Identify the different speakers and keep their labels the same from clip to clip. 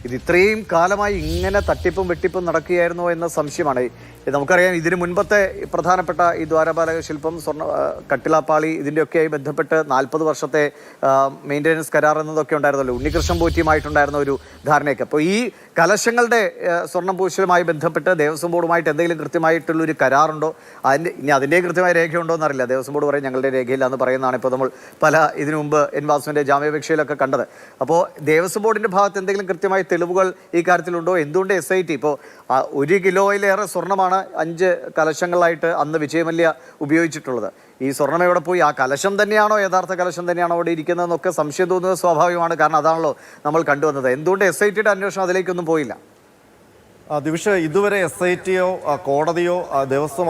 Speaker 1: ഇത് ഇത്രയും കാലമായി ഇങ്ങനെ തട്ടിപ്പും വെട്ടിപ്പും നടക്കുകയായിരുന്നോ എന്ന സംശയമാണ്. നമുക്കറിയാം, ഇതിന് മുൻപത്തെ പ്രധാനപ്പെട്ട ഈ ദ്വാരപാലക ശില്പം, കട്ടിലാപ്പാളി, ഇതിൻ്റെയൊക്കെയായി ബന്ധപ്പെട്ട് 40 വർഷത്തെ മെയിൻ്റെനൻസ് കരാർ എന്നതൊക്കെ ഉണ്ടായിരുന്നല്ലോ. ഉണ്ണികൃഷ്ണൻ പോറ്റിയുമായിട്ടുണ്ടായിരുന്ന ഒരു ധാരണയൊക്കെ. അപ്പോൾ ഈ കലശങ്ങളുടെ സ്വർണ്ണം പൂശലുമായി ബന്ധപ്പെട്ട് ദേവസ്വം ബോർഡുമായിട്ട് എന്തെങ്കിലും കൃത്യമായിട്ടുള്ളൊരു കരാറുണ്ടോ? അതിൻ്റെ കൃത്യമായ രേഖയുണ്ടോ എന്നറിയില്ല. ദേവസ്വം ബോർഡ് പറയും ഞങ്ങളുടെ രേഖയില്ല എന്ന് പറയുന്നതാണ് ഇപ്പോൾ നമ്മൾ ഇതിനു മുമ്പ് എൻ വാസുവിൻ്റെ ജാമ്യാപേക്ഷയിലൊക്കെ കണ്ടത്. അപ്പോൾ ദേവസ്വം ബോർഡിൻ്റെ ഭാഗത്ത് എന്തെങ്കിലും കൃത്യമായ തെളിവുകൾ ഈ കാര്യത്തിലുണ്ടോ? എന്തുകൊണ്ട് SIT ഇപ്പോൾ 1 കിലോയിലേറെ സ്വർണ്ണമാണ് 5 കലശങ്ങളായിട്ട് അന്ന് വിജയമല്യ ഉപയോഗിച്ചിട്ടുള്ളത്? ഈ സ്വർണ്ണം എവിടെ പോയി? ആ കലശം തന്നെയാണോ, യഥാർത്ഥ കലശം തന്നെയാണോ അവിടെ ഇരിക്കുന്നതെന്നൊക്കെ സംശയം തോന്നുന്നത് സ്വാഭാവികമാണ്. കാരണം അതാണല്ലോ നമ്മൾ കണ്ടുവന്നത്. എന്തുകൊണ്ട് SITയുടെ അന്വേഷണം അതിലേക്കൊന്നും പോയില്ല?
Speaker 2: ദിവിഷ, ഇതുവരെ SITയോ കോടതിയോ ദേവസ്വം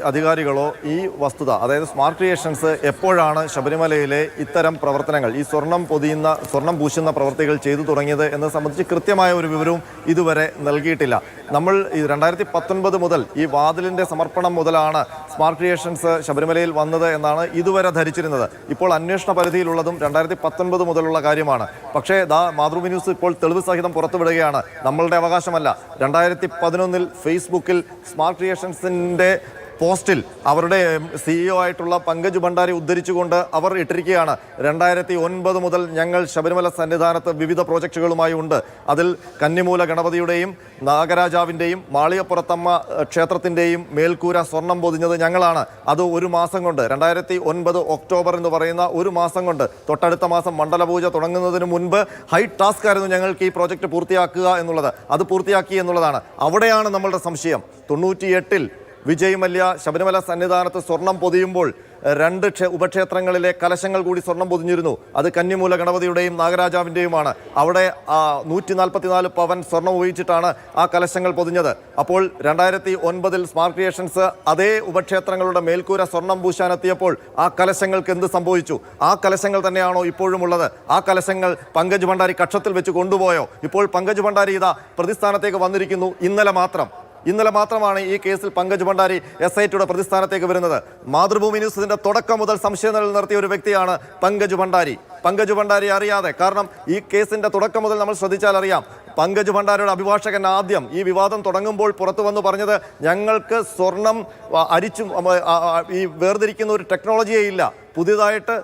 Speaker 2: അധികാരികളോ ഈ വസ്തുത, അതായത് സ്മാർട്ട് ക്രിയേഷൻസ് എപ്പോഴാണ് ശബരിമലയിലെ ഇത്തരം പ്രവർത്തനങ്ങൾ, ഈ സ്വർണം പൂശുന്ന പ്രവർത്തികൾ ചെയ്തു തുടങ്ങിയത് എന്നത് സംബന്ധിച്ച് കൃത്യമായ ഒരു വിവരവും ഇതുവരെ നൽകിയിട്ടില്ല. നമ്മൾ 2019 മുതൽ ഈ വാതിലിൻ്റെ സമർപ്പണം മുതലാണ് സ്മാർട്ട് ക്രിയേഷൻസ് ശബരിമലയിൽ വന്നത് എന്നാണ് ഇതുവരെ ധരിച്ചിരുന്നത്. ഇപ്പോൾ അന്വേഷണ പരിധിയിലുള്ളതും 2019 മുതലുള്ള കാര്യമാണ്. പക്ഷേ മാതൃഭൂമി ന്യൂസ് ഇപ്പോൾ തെളിവ് സഹിതം പുറത്തുവിടുകയാണ്. നമ്മളുടെ അവകാശമല്ല. 2011 ഫേസ്ബുക്കിൽ സ്മാർട്ട് ക്രിയേഷൻസിൻ്റെ പോസ്റ്റിൽ അവരുടെ CEO ആയിട്ടുള്ള പങ്കജ് ഭണ്ഡാരി ഉദ്ധരിച്ചുകൊണ്ട് അവർ ഇട്ടിരിക്കുകയാണ്, 2009 മുതൽ ഞങ്ങൾ ശബരിമല സന്നിധാനത്ത് വിവിധ പ്രോജക്റ്റുകളുമായി ഉണ്ട്. അതിൽ കന്നിമൂല ഗണപതിയുടെയും നാഗരാജാവിൻ്റെയും മാളികപ്പുറത്തമ്മ ക്ഷേത്രത്തിൻ്റെയും മേൽക്കൂര സ്വർണം പൊതിഞ്ഞത് ഞങ്ങളാണ്. അത് ഒരു മാസം കൊണ്ട്, 2009 ഒക്ടോബർ എന്ന് പറയുന്ന ഒരു മാസം കൊണ്ട്, തൊട്ടടുത്ത മാസം മണ്ഡലപൂജ തുടങ്ങുന്നതിന് മുൻപ് ഹൈ ടാസ്ക് ആയിരുന്നു ഞങ്ങൾക്ക് ഈ പ്രോജക്റ്റ് പൂർത്തിയാക്കുക എന്നുള്ളത്. അത് പൂർത്തിയാക്കി എന്നുള്ളതാണ്. അവിടെയാണ് നമ്മളുടെ സംശയം. 98-ൽ വിജയ് മല്യ ശബരിമല സന്നിധാനത്ത് സ്വർണം പൊതിയുമ്പോൾ 2 ഉപക്ഷേത്രങ്ങളിലെ കലശങ്ങൾ കൂടി സ്വർണം പൊതിഞ്ഞിരുന്നു. അത് കന്നിമൂല ഗണപതിയുടെയും നാഗരാജാവിൻ്റെയുമാണ്. അവിടെ 144 പവൻ സ്വർണം ഉപയോഗിച്ചിട്ടാണ് ആ കലശങ്ങൾ പൊതിഞ്ഞത്. അപ്പോൾ 2009 സ്മാർട്ട് ക്രിയേഷൻസ് അതേ ഉപക്ഷേത്രങ്ങളുടെ മേൽക്കൂര സ്വർണം പൂശാനെത്തിയപ്പോൾ ആ കലശങ്ങൾക്ക് എന്ത് സംഭവിച്ചു? ആ കലശങ്ങൾ തന്നെയാണോ ഇപ്പോഴും ഉള്ളത്? ആ കലശങ്ങൾ പങ്കജ് ഭണ്ഡാരി കക്ഷത്തിൽ വെച്ച് കൊണ്ടുപോയോ? ഇപ്പോൾ പങ്കജ് ഭണ്ഡാരി ഇതാ പ്രതിസ്ഥാനത്തേക്ക് വന്നിരിക്കുന്നു. ഇന്നലെ മാത്രമാണ് ഈ കേസിൽ പങ്കജ് ഭണ്ഡാരി SITയുടെ പ്രതിസ്ഥാനത്തേക്ക് വരുന്നത്. മാതൃഭൂമി ന്യൂസിന്റെ തുടക്കം മുതൽ സംശയം നിലനിർത്തിയ ഒരു വ്യക്തിയാണ് പങ്കജ് ഭണ്ഡാരി അറിയാതെ, കാരണം ഈ കേസിന്റെ തുടക്കം മുതൽ നമ്മൾ ശ്രദ്ധിച്ചാൽ അറിയാം, പങ്കജ് ഭണ്ഡാരിയുടെ അഭിഭാഷകൻ ആദ്യം ഈ വിവാദം തുടങ്ങുമ്പോൾ പുറത്തു വന്ന് പറഞ്ഞത്, ഞങ്ങൾക്ക് സ്വർണം ഈ വേർതിരിക്കുന്ന ഒരു ടെക്നോളജിയേ ഇല്ല, പുതിയതായിട്ട്